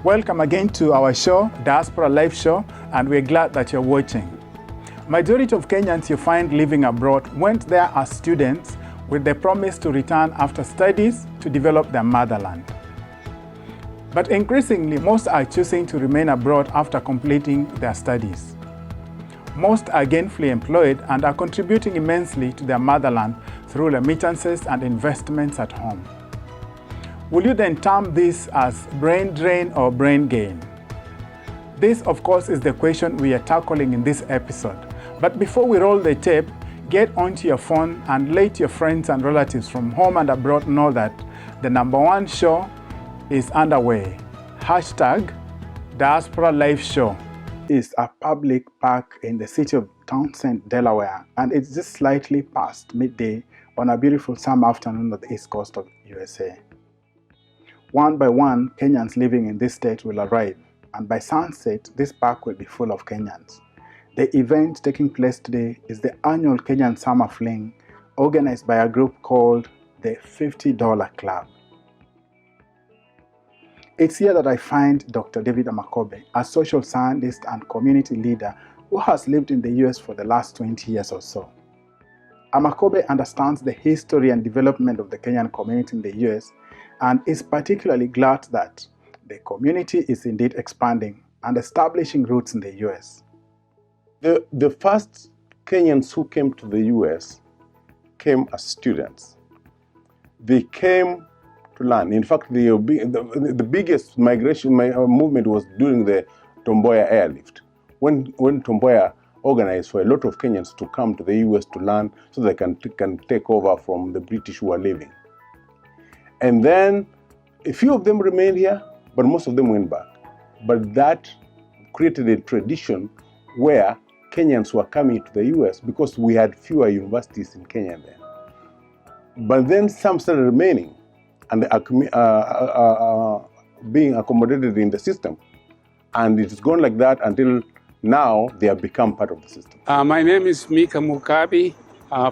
Welcome again to our show, Diaspora Life show, and we're glad that you're watching. Majority of Kenyans you find living abroad went there as students with the promise to return after studies to develop their motherland. But increasingly, most are choosing to remain abroad after completing their studies. Most are gainfully employed and are contributing immensely to their motherland through remittances and investments at home. Will you then term this as brain drain or brain gain? This, of course, is the question we are tackling in this episode. But before we roll the tape, get onto your phone and let your friends and relatives from home and abroad know that the #1 show is underway. Hashtag Diaspora Life Show is a public park in the city of Townsend, Delaware, and it's just slightly past midday on a beautiful summer afternoon on the east coast of USA. One by one, Kenyans living in this state will arrive, and by sunset, this park will be full of Kenyans. The event taking place today is the annual Kenyan Summer Fling, organized by a group called the $50 Club. It's here that I find Dr. David Amakobe, a social scientist and community leader who has lived in the US for the last 20 years or so. Amakobe understands the history and development of the Kenyan community in the US and is particularly glad that the community is indeed expanding and establishing roots in the US. The first Kenyans who came to the US came as students. They came to learn. In fact, the biggest migration movement was during the Tomboya airlift, when Tomboya organized for a lot of Kenyans to come to the US to learn so they can take over from the British who are leaving. And then a few of them remained here, but most of them went back. But that created a tradition where Kenyans were coming to the US because we had fewer universities in Kenya then. But then some started remaining and being accommodated in the system. And it's gone like that until now they have become part of the system. My name is Mika Mukabi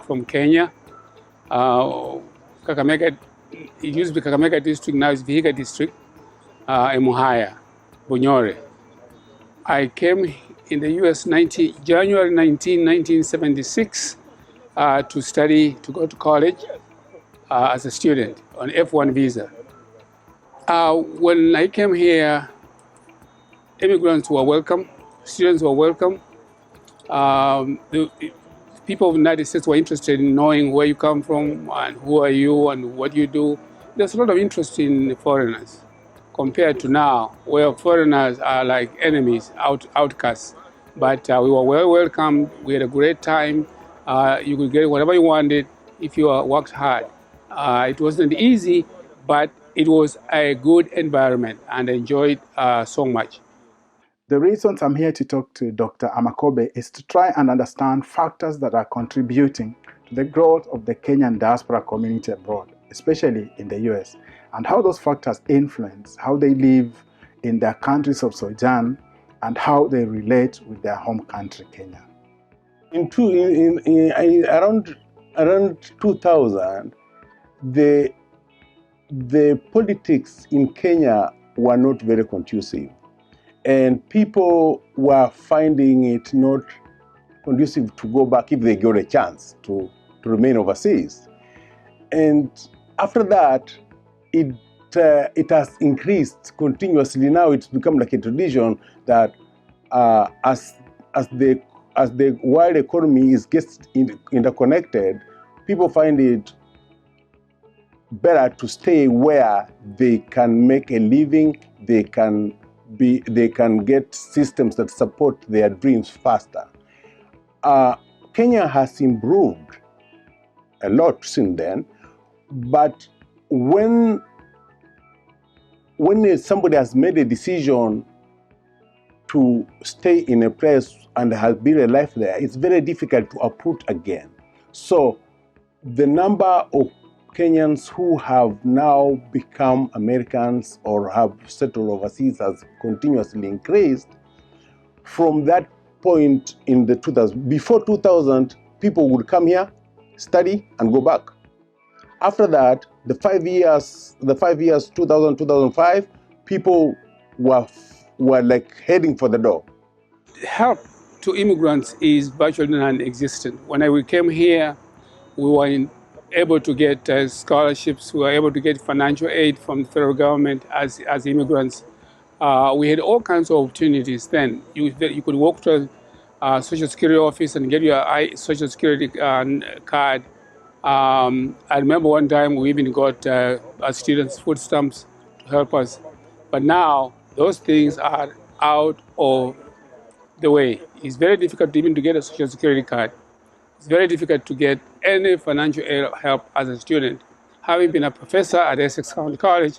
from Kenya. Kakamega, it used to be Kakamega district, now it's Vihiga district, Emuhaya, Bunyore. I came in the US January 19, 1976 to go to college as a student on F1 visa. When I came here, immigrants were welcome, students were welcome. The people of the United States were interested in knowing where you come from and who are you and what you do. There's a lot of interest in foreigners compared to now, where foreigners are like enemies, outcasts. But we were well welcomed. We had a great time. You could get whatever you wanted if you worked hard. It wasn't easy, but it was a good environment and I enjoyed so much. The reasons I'm here to talk to Dr. Amakobe is to try and understand factors that are contributing to the growth of the Kenyan diaspora community abroad, especially in the US, and how those factors influence how they live in their countries of sojourn and how they relate with their home country, Kenya. Around 2000, the politics in Kenya were not very conducive. And people were finding it not conducive to go back if they got a chance to remain overseas. And after that, it has increased continuously. Now it's become like a tradition that as the world economy gets interconnected, people find it better to stay where they can make a living, they can get systems that support their dreams faster. Kenya has improved a lot since then, but when somebody has made a decision to stay in a place and has built a life there, it's very difficult to uproot again. So the number of Kenyans who have now become Americans or have settled overseas has continuously increased. From that point in the 2000s, before 2000, people would come here, study, and go back. After that, the 5 years, 2000, 2005, people were like heading for the door. Help to immigrants is virtually non-existent. When we came here, we were able to get scholarships. We were able to get financial aid from the federal government as immigrants. We had all kinds of opportunities then. You could walk to a Social Security office and get your Social Security card. I remember one time we even got our students food stamps to help us. But now those things are out of the way. It's very difficult even to get a Social Security card. It's very difficult to get any financial help as a student. Having been a professor at Essex County College,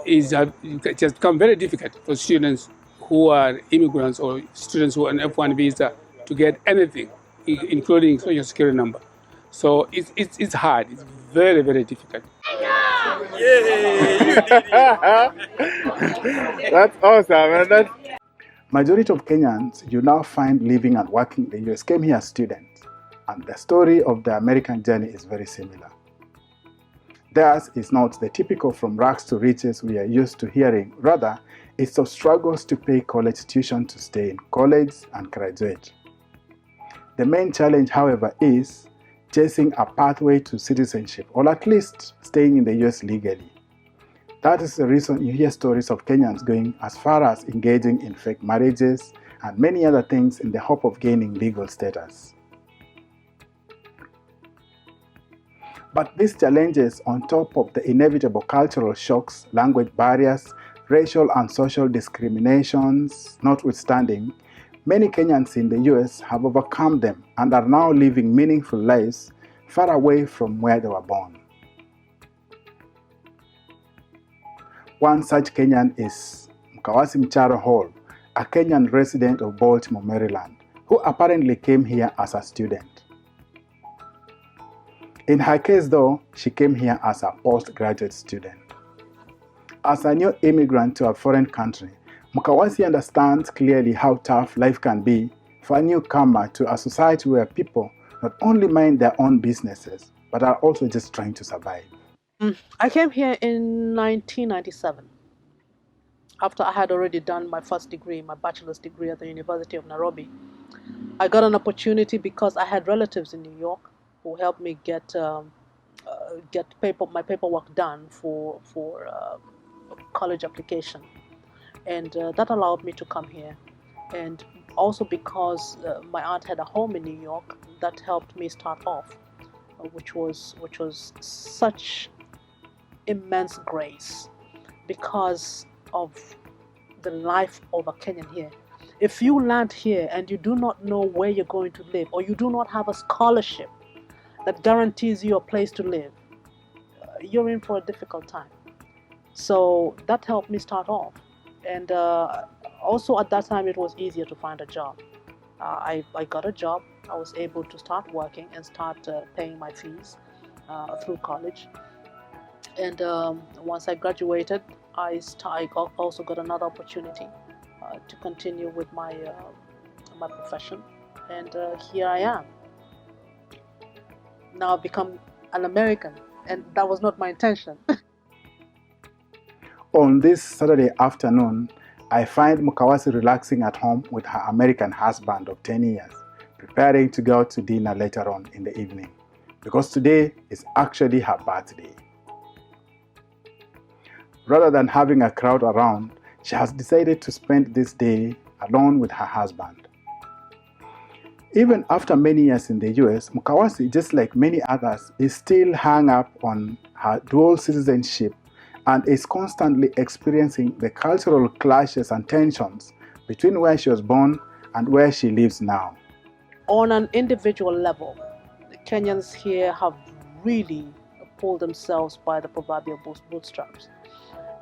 it has become very difficult for students who are immigrants or students who are on F1 visa to get anything, including Social Security number. So it's hard. It's very, very difficult. That's awesome, man. Majority of Kenyans you now find living and working in the US came here as students, and the story of the American journey is very similar. Theirs is not the typical from rags to riches we are used to hearing. Rather, it's of struggles to pay college tuition to stay in college and graduate. The main challenge, however, is chasing a pathway to citizenship, or at least staying in the US legally. That is the reason you hear stories of Kenyans going as far as engaging in fake marriages and many other things in the hope of gaining legal status. But these challenges, on top of the inevitable cultural shocks, language barriers, racial and social discriminations notwithstanding, many Kenyans in the US have overcome them and are now living meaningful lives far away from where they were born. One such Kenyan is Mkawasi Mcharo Hall, a Kenyan resident of Baltimore, Maryland, who apparently came here as a student. In her case though, she came here as a postgraduate student. As a new immigrant to a foreign country, Mkawasi understands clearly how tough life can be for a newcomer to a society where people not only mind their own businesses, but are also just trying to survive. I came here in 1997, after I had already done my first degree, my bachelor's degree at the University of Nairobi. I got an opportunity because I had relatives in New York who helped me get my paperwork done for college application, and that allowed me to come here. And also because my aunt had a home in New York, that helped me start off, which was such immense grace because of the life of a Kenyan here. If you land here and you do not know where you're going to live, or you do not have a scholarship that guarantees you a place to live, you're in for a difficult time. So that helped me start off. And also at that time it was easier to find a job. I got a job. I was able to start working and start paying my fees through college. And once I graduated, I also got another opportunity to continue with my profession. And here I am. Now I've become an American, and that was not my intention. On this Saturday afternoon, I find Mkawasi relaxing at home with her American husband of 10 years, preparing to go out to dinner later on in the evening, because today is actually her birthday. Rather than having a crowd around, she has decided to spend this day alone with her husband. Even after many years in the US, Mkawasi, just like many others, is still hung up on her dual citizenship and is constantly experiencing the cultural clashes and tensions between where she was born and where she lives now. On an individual level, the Kenyans here have really pulled themselves by the proverbial bootstraps,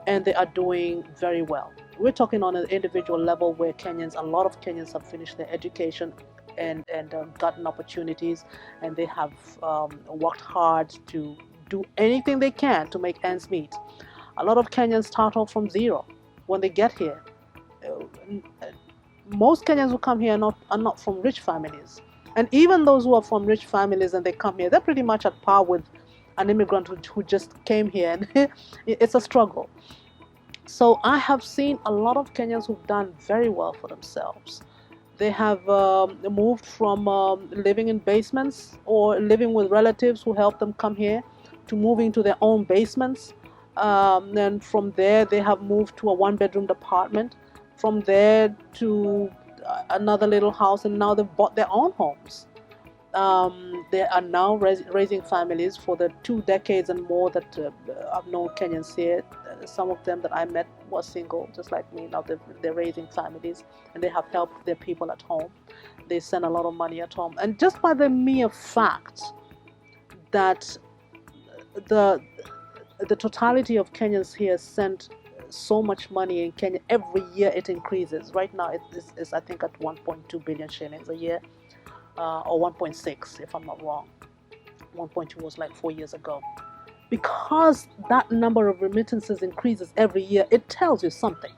and they are doing very well. We're talking on an individual level where a lot of Kenyans have finished their education and gotten opportunities, and they have worked hard to do anything they can to make ends meet. A lot of Kenyans start off from zero when they get here. Most Kenyans who come here are not from rich families. And even those who are from rich families and they come here, they're pretty much at par with an immigrant who just came here. And it's a struggle. So I have seen a lot of Kenyans who've done very well for themselves. They have moved from living in basements or living with relatives who helped them come here to moving to their own basements. And from there, they have moved to a one-bedroom apartment. From there to another little house, and now they've bought their own homes. They are now raising families for the 2 decades and more that I've known Kenyans here. Some of them that I met were single, just like me. Now they're raising families, and they have helped their people at home. They send a lot of money at home. And just by the mere fact that the totality of Kenyans here send so much money in Kenya, every year it increases. Right now it's I think at 1.2 billion shillings a year. Or 1.6 if I'm not wrong. 1.2 was like 4 years ago. Because that number of remittances increases every year, it tells you something.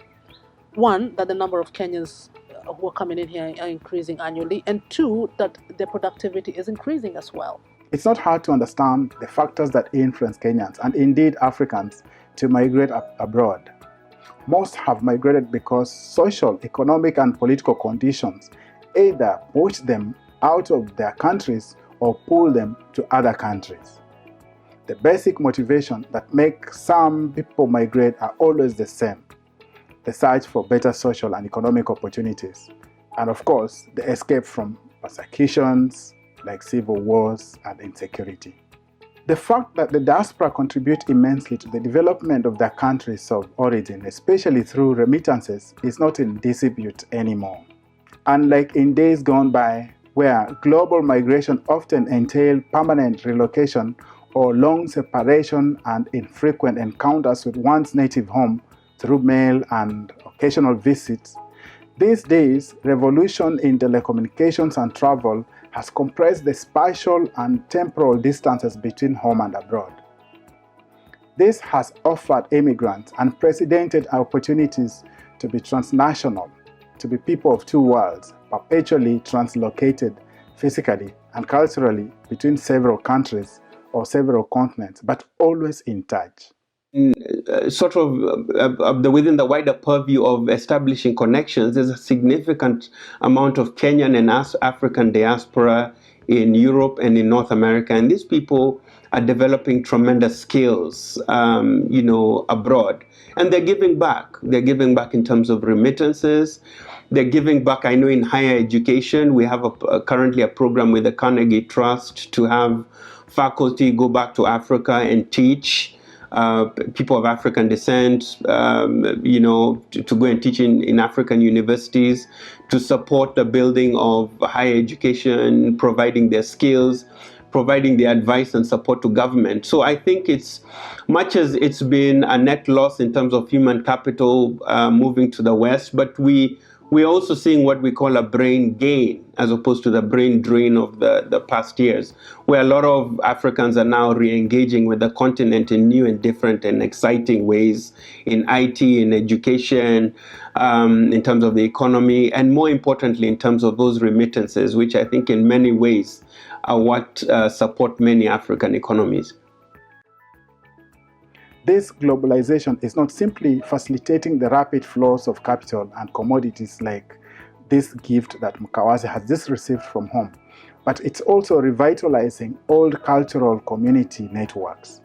One, that the number of Kenyans who are coming in here are increasing annually, and two, that their productivity is increasing as well. It's not hard to understand the factors that influence Kenyans, and indeed Africans, to migrate abroad. Most have migrated because social, economic, and political conditions either push them out of their countries or pull them to other countries. The basic motivation that makes some people migrate are always the same: the search for better social and economic opportunities, and of course, the escape from persecutions like civil wars and insecurity. The fact that the diaspora contribute immensely to the development of their countries of origin, especially through remittances, is not in dispute anymore. Unlike in days gone by, where global migration often entailed permanent relocation or long separation and infrequent encounters with one's native home through mail and occasional visits, these days, revolution in telecommunications and travel has compressed the spatial and temporal distances between home and abroad. This has offered immigrants unprecedented opportunities to be transnational, to be people of two worlds, perpetually translocated physically and culturally between several countries or several continents, but always in touch. Sort of within the wider purview of establishing connections, there's a significant amount of Kenyan and African diaspora in Europe and in North America, and these people are developing tremendous skills, abroad, and they're giving back. They're giving back in terms of remittances. They're giving back. I know in higher education, we have currently a program with the Carnegie Trust to have faculty go back to Africa and teach people of African descent, to go and teach in African universities, to support the building of higher education, providing their skills, providing the advice and support to government. So I think it's, much as it's been a net loss in terms of human capital moving to the West, but we're also seeing what we call a brain gain as opposed to the brain drain of the past years, where a lot of Africans are now re-engaging with the continent in new and different and exciting ways, in IT, in education, in terms of the economy, and more importantly, in terms of those remittances, which I think in many ways are what support many African economies. This globalization is not simply facilitating the rapid flows of capital and commodities like this gift that Mkawazi has just received from home, but it's also revitalizing old cultural community networks.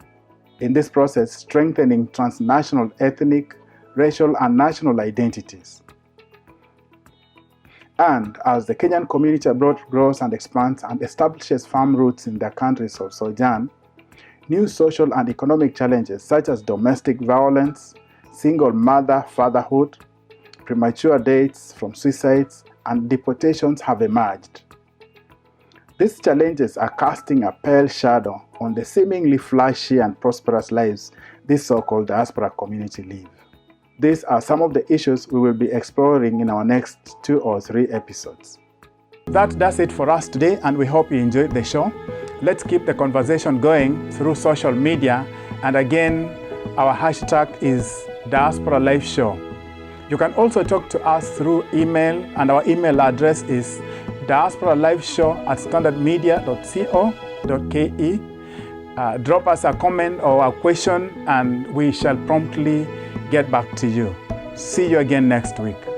In this process, strengthening transnational ethnic, racial, and national identities. And as the Kenyan community abroad grows and expands and establishes firm roots in their countries of sojourn, new social and economic challenges such as domestic violence, single mother fatherhood, premature deaths from suicides, and deportations have emerged. These challenges are casting a pale shadow on the seemingly flashy and prosperous lives this so-called diaspora community live. These are some of the issues we will be exploring in our next 2 or 3 episodes. That does it for us today, and we hope you enjoyed the show. Let's keep the conversation going through social media, and again, our hashtag is Diaspora Life Show. You can also talk to us through email, and our email address is diasporalifeshow@standardmedia.co.ke. Drop us a comment or a question, and we shall promptly get back to you. See you again next week.